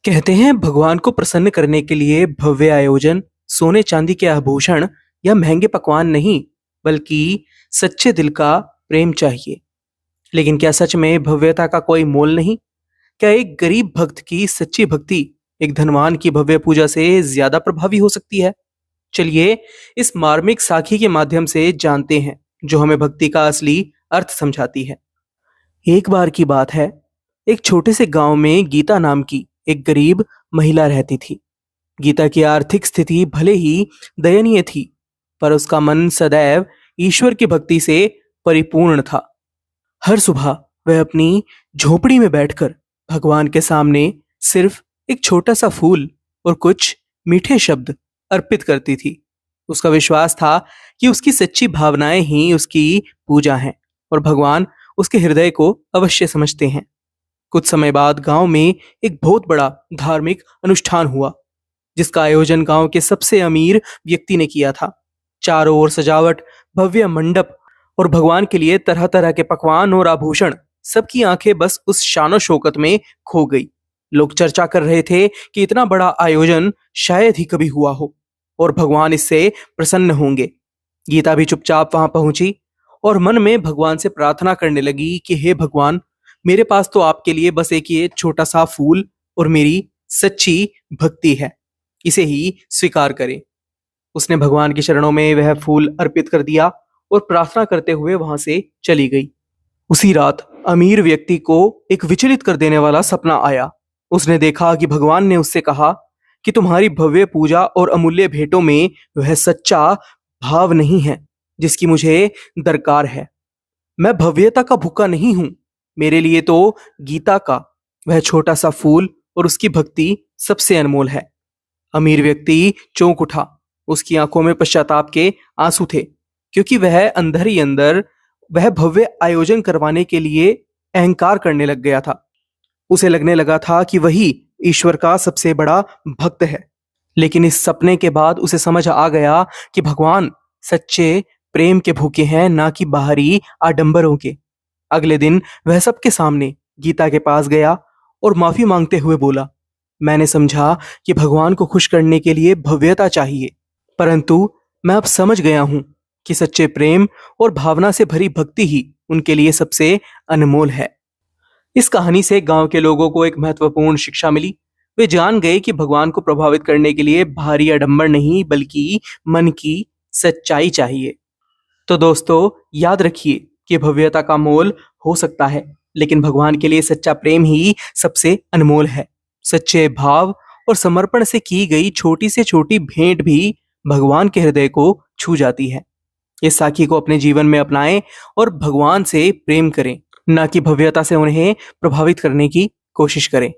कहते हैं भगवान को प्रसन्न करने के लिए भव्य आयोजन, सोने चांदी के आभूषण या महंगे पकवान नहीं, बल्कि सच्चे दिल का प्रेम चाहिए। लेकिन क्या सच में भव्यता का कोई मोल नहीं? क्या एक गरीब भक्त की सच्ची भक्ति एक धनवान की भव्य पूजा से ज्यादा प्रभावी हो सकती है? चलिए इस मार्मिक साखी के माध्यम से जानते हैं, जो हमें भक्ति का असली अर्थ समझाती है। एक बार की बात है, एक छोटे से गांव में गीता नाम की एक गरीब महिला रहती थी। गीता की आर्थिक स्थिति भले ही दयनीय थी, पर उसका मन सदैव ईश्वर की भक्ति से परिपूर्ण था। हर सुबह वह अपनी झोपड़ी में बैठकर भगवान के सामने सिर्फ एक छोटा सा फूल और कुछ मीठे शब्द अर्पित करती थी। उसका विश्वास था कि उसकी सच्ची भावनाएं ही उसकी पूजा हैं और भगवान उसके हृदय को अवश्य समझते हैं। कुछ समय बाद गांव में एक बहुत बड़ा धार्मिक अनुष्ठान हुआ, जिसका आयोजन गांव के सबसे अमीर व्यक्ति ने किया था। चारों ओर सजावट, भव्य मंडप और भगवान के लिए तरह तरह के पकवान और आभूषण। सबकी आंखें बस उस शानो शौकत में खो गई। लोग चर्चा कर रहे थे कि इतना बड़ा आयोजन शायद ही कभी हुआ हो और भगवान इससे प्रसन्न होंगे। गीता भी चुपचाप वहां पहुंची और मन में भगवान से प्रार्थना करने लगी कि हे भगवान, मेरे पास तो आपके लिए बस एक ये छोटा सा फूल और मेरी सच्ची भक्ति है, इसे ही स्वीकार करें। उसने भगवान के चरणों में वह फूल अर्पित कर दिया और प्रार्थना करते हुए वहां से चली गई। उसी रात अमीर व्यक्ति को एक विचलित कर देने वाला सपना आया। उसने देखा कि भगवान ने उससे कहा कि तुम्हारी भव्य पूजा और अमूल्य भेंटों में वह सच्चा भाव नहीं है जिसकी मुझे दरकार है। मैं भव्यता का भूखा नहीं हूं, मेरे लिए तो गीता का वह छोटा सा फूल और उसकी भक्ति सबसे अनमोल है। अमीर व्यक्ति चौंक उठा। उसकी आंखों में पश्चाताप के आंसू थे, क्योंकि वह अंदर ही अंदर वह भव्य आयोजन करवाने के लिए अहंकार करने लग गया था। उसे लगने लगा था कि वही ईश्वर का सबसे बड़ा भक्त है। लेकिन इस सपने के बाद उसे समझ आ गया कि भगवान सच्चे प्रेम के भूखे हैं, ना कि बाहरी आडंबरों के। अगले दिन वह सबके सामने गीता के पास गया और माफी मांगते हुए बोला, मैंने समझा कि भगवान को खुश करने के लिए भव्यता चाहिए, परंतु मैं अब समझ गया हूं कि सच्चे प्रेम और भावना से भरी भक्ति ही उनके लिए सबसे अनमोल है। इस कहानी से गांव के लोगों को एक महत्वपूर्ण शिक्षा मिली। वे जान गए कि भगवान को प्रभावित करने के लिए भारी आडंबर नहीं, बल्कि मन की सच्चाई चाहिए। तो दोस्तों, याद रखिए कि भव्यता का मोल हो सकता है, लेकिन भगवान के लिए सच्चा प्रेम ही सबसे अनमोल है। सच्चे भाव और समर्पण से की गई छोटी से छोटी भेंट भी भगवान के हृदय को छू जाती है। इस साखी को अपने जीवन में अपनाएं और भगवान से प्रेम करें, ना कि भव्यता से उन्हें प्रभावित करने की कोशिश करें।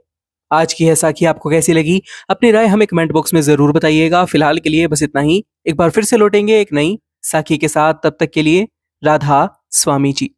आज की यह साखी आपको कैसी लगी? अपनी राय हमें कमेंट बॉक्स में जरूर बताइएगा। फिलहाल के लिए बस इतना ही। एक बार फिर से लौटेंगे एक नई साखी के साथ। तब तक के लिए राधा स्वामी जी।